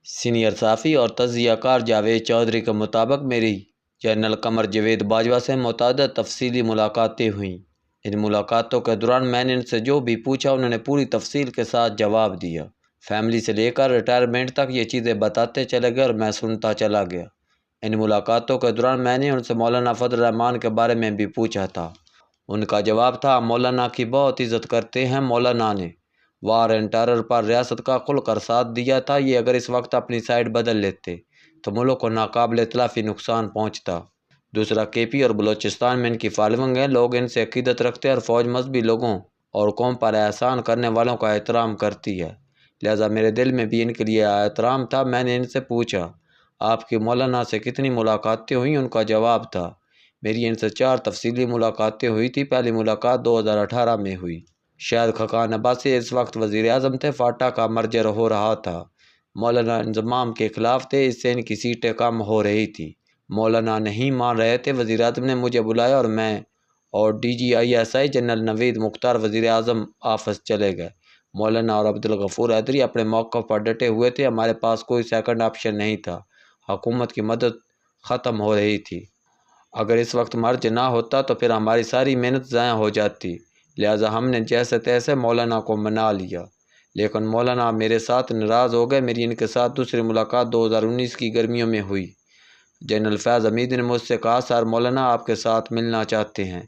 Senior صحافی اور تجزیہ کار جاوید چودھری کے مطابق میری جنرل قمر جاوید باجوہ سے متعدد تفصیلی ملاقاتیں ہوئیں۔ ان ملاقاتوں کے دوران میں نے ان سے جو بھی پوچھا انہوں نے پوری تفصیل کے ساتھ جواب دیا۔ فیملی سے لے کر ریٹائرمنٹ تک یہ چیزیں بتاتے چلے گئے اور میں سنتا چلا گیا۔ ان ملاقاتوں کے دوران میں نے ان سے مولانا فضل الرحمان کے بارے میں بھی پوچھا تھا۔ ان کا جواب تھا، مولانا کی بہت عزت کرتے ہیں۔ مولانا نے وار اینڈ ٹیرر پر ریاست کا کھل کر ساتھ دیا تھا۔ یہ اگر اس وقت اپنی سائڈ بدل لیتے تو ملک کو ناقابل تلافی نقصان پہنچتا۔ دوسرا، کے پی اور بلوچستان میں ان کی فالوئنگ ہے، لوگ ان سے عقیدت رکھتے ہیں اور فوج مذہبی لوگوں اور قوم پر احسان کرنے والوں کا احترام کرتی ہے، لہذا میرے دل میں بھی ان کے لیے احترام تھا۔ میں نے ان سے پوچھا، آپ کی مولانا سے کتنی ملاقاتیں ہوئیں؟ ان کا جواب تھا، میری ان سے 4 تفصیلی ملاقاتیں ہوئی تھی۔ پہلی ملاقات 2018 میں ہوئی۔ شاید خاقان عباسی اس وقت وزیر اعظم تھے، فاٹا کا مرجر ہو رہا تھا، مولانا انضمام کے خلاف تھے، اس سے ان کی سیٹیں کم ہو رہی تھی، مولانا نہیں مان رہے تھے۔ وزیر اعظم نے مجھے بلایا اور میں اور D G I S I general Naveed Mukhtar وزیر اعظم آفس چلے گئے۔ مولانا اور عبدالغفور حیدری اپنے موقف پر ڈٹے ہوئے تھے، ہمارے پاس کوئی سیکنڈ آپشن نہیں تھا، حکومت کی مدد ختم ہو رہی تھی، اگر اس وقت مرج نہ ہوتا تو پھر ہماری ساری محنت ضائع ہو جاتی، لہٰذا ہم نے جیسے تیسے مولانا کو منا لیا، لیکن مولانا میرے ساتھ ناراض ہو گئے۔ میری ان کے ساتھ دوسری ملاقات 2019 کی گرمیوں میں ہوئی۔ جنرل فیض حمید نے مجھ سے کہا، سر مولانا آپ کے ساتھ ملنا چاہتے ہیں۔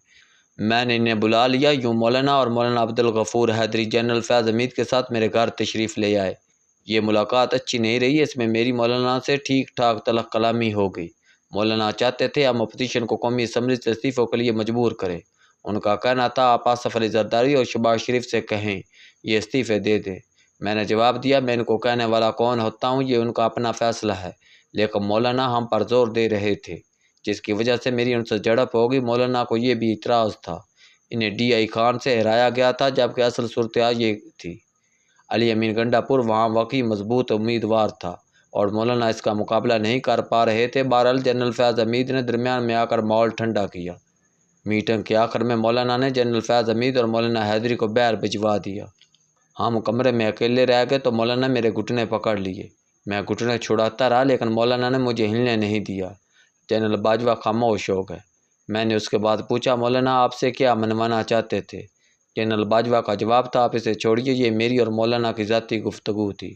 میں نے انہیں بلا لیا۔ یوں مولانا اور مولانا عبدالغفور حیدری جنرل فیض حمید کے ساتھ میرے گھر تشریف لے آئے۔ یہ ملاقات اچھی نہیں رہی، اس میں میری مولانا سے ٹھیک ٹھاک تلخ کلامی ہو گئی۔ مولانا چاہتے تھے ہم اپوزیشن کو قومی اسمبلی سے استعفوں کے لیے مجبور کریں۔ ان کا کہنا تھا، آپ آصف علی زرداری اور شہباز شریف سے کہیں یہ استعفے دے دیں۔ میں نے جواب دیا، میں ان کو کہنے والا کون ہوتا ہوں، یہ ان کا اپنا فیصلہ ہے، لیکن مولانا ہم پر زور دے رہے تھے، جس کی وجہ سے میری ان سے جھڑپ ہوگی۔ مولانا کو یہ بھی اعتراض تھا، انہیں ڈی آئی خان سے ہرایا گیا تھا، جبکہ اصل صورتحال یہ تھی، علی امین گنڈا پور وہاں واقعی مضبوط امیدوار تھا اور مولانا اس کا مقابلہ نہیں کر پا رہے تھے۔ بہرحال جنرل فیض حمید نے درمیان میں آ کر ماحول ٹھنڈا کیا۔ میٹنگ کے آخر میں مولانا نے جنرل فیض حمید اور مولانا حیدری کو باہر بھجوا دیا۔ ہم کمرے میں اکیلے رہ گئے تو مولانا میرے گھٹنے پکڑ لیے، میں گھٹنے چھڑاتا رہا لیکن مولانا نے مجھے ہلنے نہیں دیا۔ جنرل باجوہ خاموش ہو گئے۔ میں نے اس کے بعد پوچھا، مولانا آپ سے کیا منوانا چاہتے تھے؟ جنرل باجوہ کا جواب تھا، آپ اسے چھوڑیے، یہ میری اور مولانا کی ذاتی گفتگو تھی۔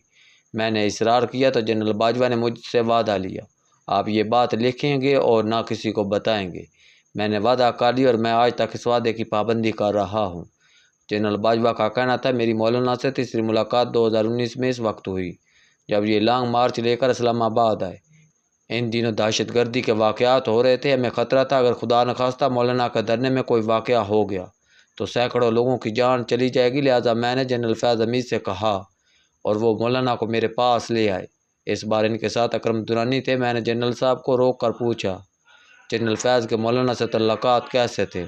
میں نے اصرار کیا تو جنرل باجوہ نے مجھ سے وعدہ لیا، آپ یہ بات لکھیں گے اور نہ کسی کو بتائیں گے۔ میں نے وعدہ کر لیا اور میں آج تک اس وعدے کی پابندی کر رہا ہوں۔ جنرل باجوہ کا کہنا تھا، میری مولانا سے تیسری ملاقات 2019 میں اس وقت ہوئی جب یہ لانگ مارچ لے کر اسلام آباد آئے۔ ان دنوں دہشت گردی کے واقعات ہو رہے تھے، ہمیں خطرہ تھا اگر خدا نخواستہ مولانا کے دھرنے میں کوئی واقعہ ہو گیا تو سینکڑوں لوگوں کی جان چلی جائے گی، لہٰذا میں نے جنرل فیض حمید سے کہا اور وہ مولانا کو میرے پاس لے آئے۔ اس بار ان کے ساتھ اکرم درانی تھے۔ میں نے جنرل صاحب کو روک کر پوچھا، جنرل فیض کے مولانا سے تعلقات کیسے تھے؟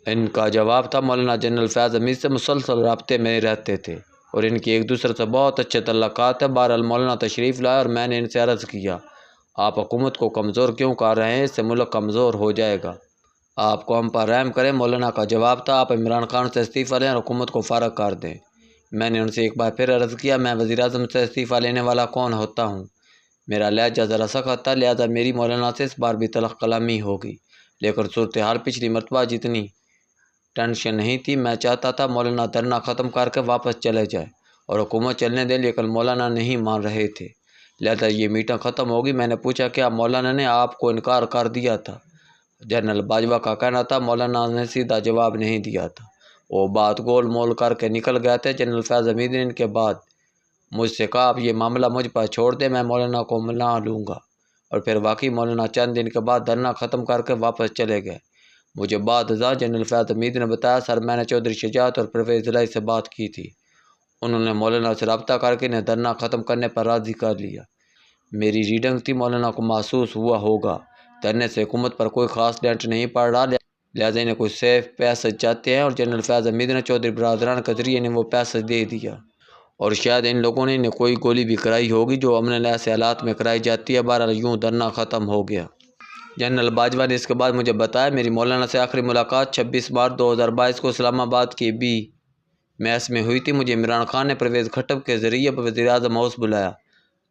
ان کا جواب تھا، مولانا جنرل فیض حمید سے مسلسل رابطے میں رہتے تھے اور ان کی ایک دوسرے سے بہت اچھے تعلقات ہیں۔ بہرحال مولانا تشریف لائے اور میں نے ان سے عرض کیا، آپ حکومت کو کمزور کیوں کر رہے ہیں؟ اس سے ملک کمزور ہو جائے گا، آپ کو ہم پر رحم کریں۔ مولانا کا جواب تھا، آپ عمران خان سے استعفیٰ لیں اور حکومت کو فارغ کر دیں۔ میں نے ان سے ایک بار پھر عرض کیا، میں وزیر اعظم سے استعفیٰ لینے والا کون ہوتا ہوں؟ میرا لہجہ ذرا سخت تھا، لہذا میری مولانا سے اس بار بھی تلخ کلامی ہوگی، لیکن صورتحال پچھلی مرتبہ جتنی ٹینشن نہیں تھی۔ میں چاہتا تھا مولانا دھرنا ختم کر کے واپس چلے جائے اور حکومت چلنے دے، لیکن مولانا نہیں مان رہے تھے، لہذا یہ میٹنگ ختم ہوگی۔ میں نے پوچھا، کیا مولانا نے آپ کو انکار کر دیا تھا؟ جنرل باجوہ کا کہنا تھا، مولانا نے سیدھا جواب نہیں دیا تھا، وہ بات گول مول کر کے نکل گئے تھے۔ جنرل فیض حمید نے ان کے بعد مجھ سے کہا، اب یہ معاملہ مجھ پر چھوڑ دیں، میں مولانا کو منا لوں گا، اور پھر واقعی مولانا چند دن کے بعد دھرنا ختم کر کے واپس چلے گئے۔ مجھے بعد ازاں جنرل فیض حمید نے بتایا، سر میں نے چودھری شجاعت اور پرویز الہی سے بات کی تھی، انہوں نے مولانا سے رابطہ کر کے انہیں دھرنا ختم کرنے پر راضی کر لیا۔ میری ریڈنگ تھی، مولانا کو محسوس ہوا ہوگا دھرنے سے حکومت پر کوئی خاص ڈنٹ نہیں پڑ رہا، لہٰذا انہیں کوئی سیف پیسج چاہتے ہیں، اور جنرل فیض حمید نے چودھری برادران کے ذریعے انہیں وہ پیسج دے دیا، اور شاید ان لوگوں نے انہیں کوئی گولی بھی کرائی ہوگی جو امن ایسے حالات میں کرائی جاتی ہے۔ بہرحال یوں دھرنا ختم ہو گیا۔ جنرل باجوہ نے اس کے بعد مجھے بتایا، میری مولانا سے آخری ملاقات 26 مارچ 2022 کو اسلام آباد کی بی میس میں ہوئی تھی۔ مجھے عمران خان نے پرویز خٹک کے ذریعے وزیر اعظم ہاؤس بلایا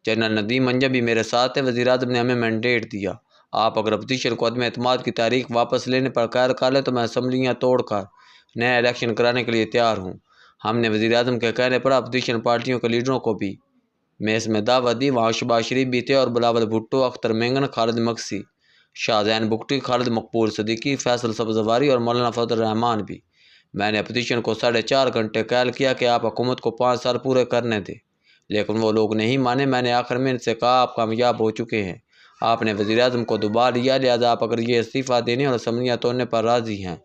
جنرل ندیم منجم بھی میرے ساتھ ہے۔ وزیر اعظم نے ہمیں مینڈیٹ دیا، آپ اگر اپوزیشن کو عدم اعتماد کی تحریک واپس لینے پر قائل کر لیں تو میں اسمبلیاں توڑ کر نیا الیکشن کرانے کے لیے تیار ہوں۔ ہم نے وزیر اعظم کے کہنے پر اپوزیشن پارٹیوں کے لیڈروں کو بھی میز میں دعوت دی۔ وہاں شہباز شریف بھی تھے اور بلاول بھٹو، اختر مینگن، خالد مکسی، شاہ زین بگٹی، خالد مقبول صدیقی، فیصل سبزواری اور مولانا فضل الرحمان بھی۔ میں نے اپوزیشن کو 4.5 گھنٹے قائل کیا کہ آپ حکومت کو 5 سال پورے کرنے دیں، لیکن وہ لوگ نہیں مانے۔ میں نے آخر میں ان سے کہا آپ کامیاب ہو چکے ہیں، آپ نے وزیر اعظم کو دبا لیا، لہذا آپ اگر یہ استعفیٰ دینے اور اسمبلیاں توڑنے پر راضی ہیں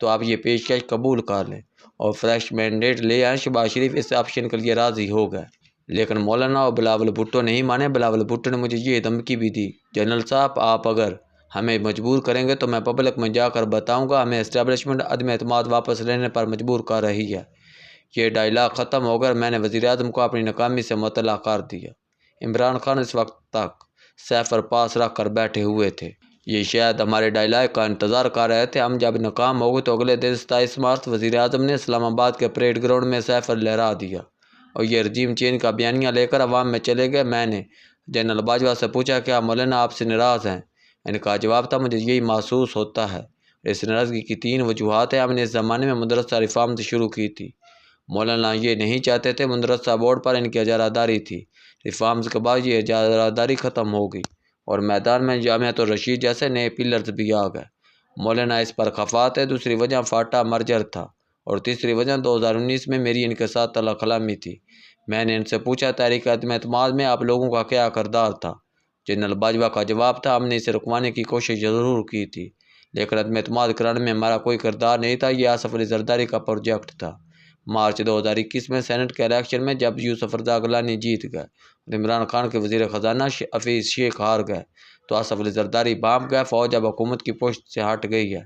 تو آپ یہ پیشکش قبول کر لیں اور فریش مینڈیٹ لے آئیں۔ شہباز شریف اس آپشن کے لیے راضی ہو گئے، لیکن مولانا اور بلاول بھٹو نہیں مانے۔ بلاول بھٹو نے مجھے یہ دھمکی بھی دی، جنرل صاحب آپ اگر ہمیں مجبور کریں گے تو میں پبلک میں جا کر بتاؤں گا ہمیں اسٹیبلشمنٹ عدم اعتماد واپس لینے پر مجبور کر رہی ہے۔ یہ ڈائلاگ ختم ہو کر میں نے وزیر اعظم کو اپنی ناکامی سے مطلع کر دیا۔ عمران خان اس وقت تک سیفر پاس رکھ کر بیٹھے ہوئے تھے، یہ شاید ہمارے ڈائلاگ کا انتظار کر رہے تھے۔ ہم جب ناکام ہو گئے تو اگلے دن 27 مارچ وزیر اعظم نے اسلام آباد کے پریڈ گراؤنڈ میں سیفر لہرا دیا اور یہ رجیم چینج کا بیانیہ لے کر عوام میں چلے گئے۔ میں نے جنرل باجوہ سے پوچھا کیا مولانا آپ سے ناراض ہیں؟ ان کا جواب تھا مجھے یہی محسوس ہوتا ہے۔ اس ناراضگی کی 3 وجوہات ہیں۔ ہم نے اس زمانے میں مدرسہ ریفارمز شروع کی تھی، مولانا یہ نہیں چاہتے تھے، مدرسہ بورڈ پر ان کی اجارہ داری تھی۔ ریفارمز کے بعد یہ اجارہ داری ختم ہو گئی اور میدان میں جامعۃ الرشید جیسے نئے پلرز بھی آ گئے۔ مولانا اس پر خفا تھے۔ دوسری وجہ فاٹا مرجر تھا اور تیسری وجہ 2019 میں میری ان کے ساتھ طلاء کلامی تھی۔ میں نے ان سے پوچھا تحریک عدم اعتماد میں آپ لوگوں کا کیا کردار تھا؟ جنرل باجوہ کا جواب تھا ہم نے اسے رکوانے کی کوشش ضرور کی تھی، لیکن عدم اعتماد کرانے میں ہمارا کوئی کردار نہیں تھا، یہ آصف علی زرداری کا پروجیکٹ تھا۔ مارچ 2021 میں سینٹ کے الیکشن میں جب یوسف رضا گیلانی جیت گئے اور عمران خان کے وزیر خزانہ حفیظ شیخ ہار گئے تو آصف علی زرداری بھاگ گئے۔ فوج اب حکومت کی پشت سے ہٹ گئی ہے،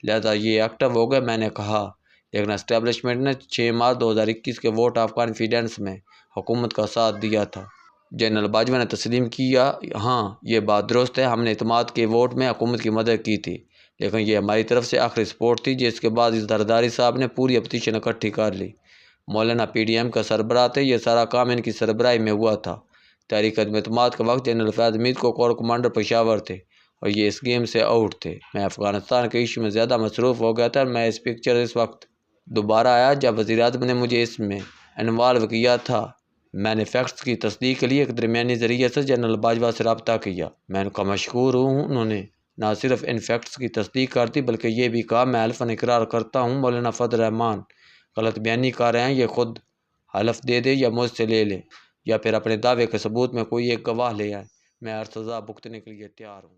لہذا یہ ایکٹیو ہو گئے، میں نے کہا، لیکن اسٹیبلشمنٹ نے 6 مارچ 2021 کے ووٹ آف کانفیڈنس میں حکومت کا ساتھ دیا تھا۔ جنرل باجوہ نے تسلیم کیا، ہاں یہ بات درست ہے، ہم نے اعتماد کے ووٹ میں حکومت کی مدد کی تھی، لیکن یہ ہماری طرف سے آخری سپورٹ تھی جس کے بعد زرداری صاحب نے پوری اپوزیشن اکٹھی کر لی۔ مولانا پی ڈی ایم کا سربراہ تھے، یہ سارا کام ان کی سربراہی میں ہوا تھا۔ تحریک عدم اعتماد کے وقت جنرل فیاض حمید کو کور کمانڈر پشاور تھے اور یہ اس گیم سے آؤٹ تھے۔ میں افغانستان کے ایشو میں زیادہ مصروف ہو گیا تھا اور میں اس پکچر اس وقت دوبارہ آیا جب وزیر اعظم نے مجھے اس میں انوالو کیا تھا۔ میں نے فیکٹس کی تصدیق کے لیے ایک درمیانی ذریعے سے جنرل باجوہ سے رابطہ کیا۔ میں ان کا مشکور ہوں، انہوں نے نہ صرف ان فیکٹس کی تصدیق کر دی بلکہ یہ بھی کہا میں حلفاً اقرار کرتا ہوں مولانا فضل الرحمان غلط بیانی کر رہے ہیں، یہ خود حلف دے دے یا مجھ سے لے لے یا پھر اپنے دعوے کے ثبوت میں کوئی ایک گواہ لے آئے، میں ہر سزا بھگتنے کے لیے تیار ہوں۔